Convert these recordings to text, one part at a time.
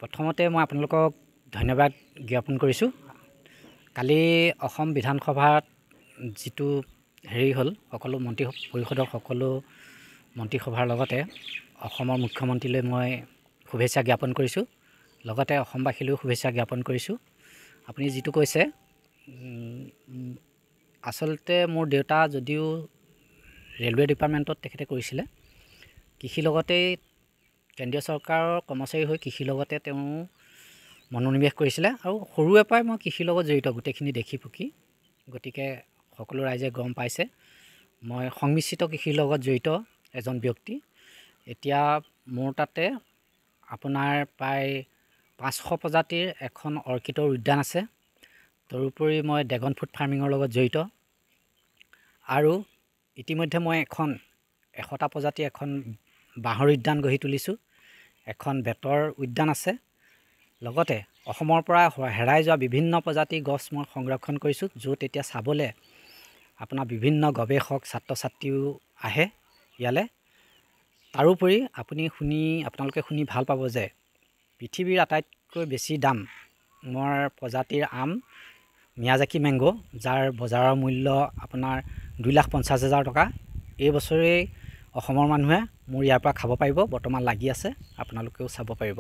প্ৰথমতে মই আপোনালোকক ধন্যবাদ জ্ঞাপন কৰিছোঁ। কালি অসম বিধানসভাত যিটো হেৰি হ'ল, সকলো মন্ত্ৰী পৰিষদৰ সকলো মন্ত্ৰীসভাৰ লগতে অসমৰ মুখ্যমন্ত্ৰীলৈ মই শুভেচ্ছা জ্ঞাপন কৰিছোঁ, লগতে অসমবাসীলৈও শুভেচ্ছা জ্ঞাপন কৰিছোঁ। আপুনি যিটো কৈছে, আচলতে মোৰ দেউতা যদিও ৰেলৱে ডিপাৰ্টমেণ্টত তেখেতে কৰিছিলে, কৃষিৰ লগতেই কেন্দ্ৰীয় চৰকাৰৰ কৰ্মচাৰী হৈ কৃষিৰ লগতে তেওঁ মনোনিৱেশ কৰিছিলে আৰু সৰুৰে পৰাই মই কৃষিৰ লগত জড়িত গোটেইখিনি দেখি পকি, গতিকে সকলো ৰাইজে গম পাইছে মই সংমিশ্ৰিত কৃষিৰ লগত জড়িত এজন ব্যক্তি। এতিয়া মোৰ তাতে আপোনাৰ প্ৰায় 500 প্ৰজাতিৰ এখন অৰ্কিডৰ উদ্যান আছে। তদুপৰি মই ড্ৰেগন ফ্ৰুট ফাৰ্মিঙৰ লগত জড়িত আৰু ইতিমধ্যে মই 100টা প্ৰজাতিৰ এখন বাঁহৰ উদ্যান গঢ়ি তুলিছোঁ। এখন বেতৰ উদ্যান আছে। লগতে অসমৰ পৰা হেৰাই যোৱা বিভিন্ন প্ৰজাতিৰ গছ মই সংৰক্ষণ কৰিছোঁ, য'ত এতিয়া চাবলৈ আপোনাৰ বিভিন্ন গৱেষক ছাত্ৰ ছাত্ৰীও আহে ইয়ালৈ। তাৰোপৰি আপোনালোকে শুনি ভাল পাব যে পৃথিৱীৰ আটাইতকৈ বেছি দামৰ প্ৰজাতিৰ আম মিয়াজাকি মেংগ', যাৰ বজাৰৰ মূল্য আপোনাৰ 2,50,000 টকা। এই বছৰেই অসমৰ মানুহে মোৰ ইয়াৰ পৰা খাব পাৰিব, বৰ্তমান লাগি আছে, আপোনালোকেও চাব পাৰিব।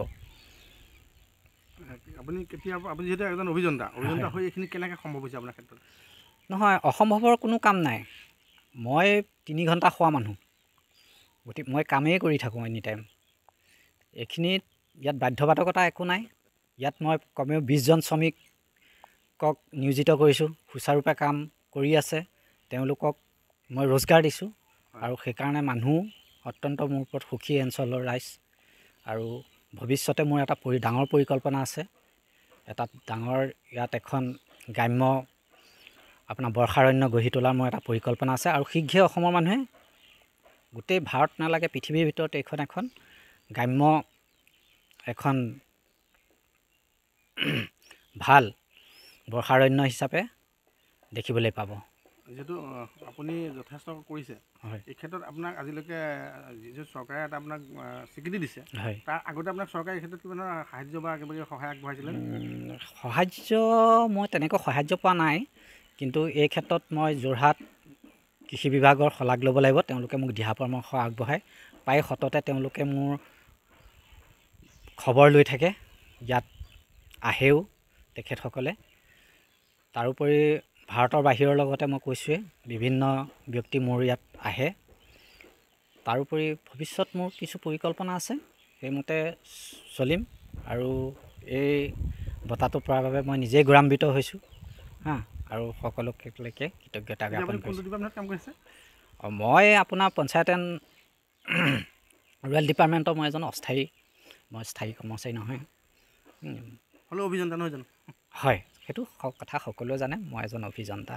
আপুনি যিহেতু এজন অভিযন্তা হৈ এইখিনি কেনেকৈ সম্ভৱ হৈছে আপোনাৰ ক্ষেত্ৰত? নহয়, অসম্ভৱৰ কোনো কাম নাই। মই 3 ঘণ্টা খোৱা মানুহ, গতিকে মই কামেই কৰি থাকোঁ এনি টাইম। এইখিনিত ইয়াত বাধ্যবাধকতা একো নাই। ইয়াত মই কমেও 20 জন শ্ৰমিকক নিয়োজিত কৰিছোঁ, সুচাৰুৰূপে কাম কৰি আছে। তেওঁলোকক মই ৰোজগাৰ দিছোঁ আৰু সেইকাৰণে মানুহ অত্যন্ত মোৰ ওপৰত সুখী অঞ্চলৰ ৰাইজ। আৰু ভৱিষ্যতে মোৰ এটা ডাঙৰ পৰিকল্পনা আছে। এটা ডাঙৰ ইয়াত এখন গ্ৰাম্য আপোনাৰ বৰ্ষাৰণ্য গঢ়ি তোলাৰ মোৰ এটা পৰিকল্পনা আছে আৰু শীঘ্ৰে অসমৰ মানুহে গোটেই ভাৰত নালাগে পৃথিৱীৰ ভিতৰত এখন গ্ৰাম্য এখন ভাল বৰ্ষাৰণ্য হিচাপে দেখিবলৈ পাব। যিহেতু আপুনি যথেষ্ট কৰিছে, হয়, এই ক্ষেত্ৰত আপোনাক আজিলৈকে যিটো চৰকাৰে এটা আপোনাক স্বীকৃতি দিছে, হয়, তাৰ আগতে আপোনাক চৰকাৰে এই ক্ষেত্ৰত কিবা ধৰণৰ সাহাৰ্য বা কিবা সহায় আগবঢ়াইছিলে? সাহাৰ্য মই তেনেকৈ সাহাৰ্য পোৱা নাই, কিন্তু এই ক্ষেত্ৰত মই যোৰহাট কৃষি বিভাগৰ শলাগ ল'ব লাগিব। তেওঁলোকে মোক দিহা পৰামৰ্শ আগবঢ়ায়, প্ৰায় সততে তেওঁলোকে মোৰ খবৰ লৈ থাকে, ইয়াত আহেও তেখেতসকলে। তাৰোপৰি ভাৰতৰ বাহিৰৰ লগতে মই কৈছোঁৱেই বিভিন্ন ব্যক্তি মোৰ ইয়াত আহে। তাৰোপৰি ভৱিষ্যত মোৰ কিছু পৰিকল্পনা আছে, সেইমতে চলিম আৰু এই বঁটাটো পোৱাৰ বাবে মই নিজেই গৌৰৱান্বিত হৈছোঁ আৰু সকলোকে কৃতজ্ঞতা জ্ঞাপন কৰিছোঁ। মই আপোনাৰ পঞ্চায়ত এণ্ড ৰুৰেল ডিপাৰ্টমেণ্টৰ মই এজন স্থায়ী কৰ্মচাৰী নহয়। হ'লেও অভিযন্তা নহয় জানো? হয়, সেইটো কথা সকলোৱে জানে, মই এজন অভিযন্তা।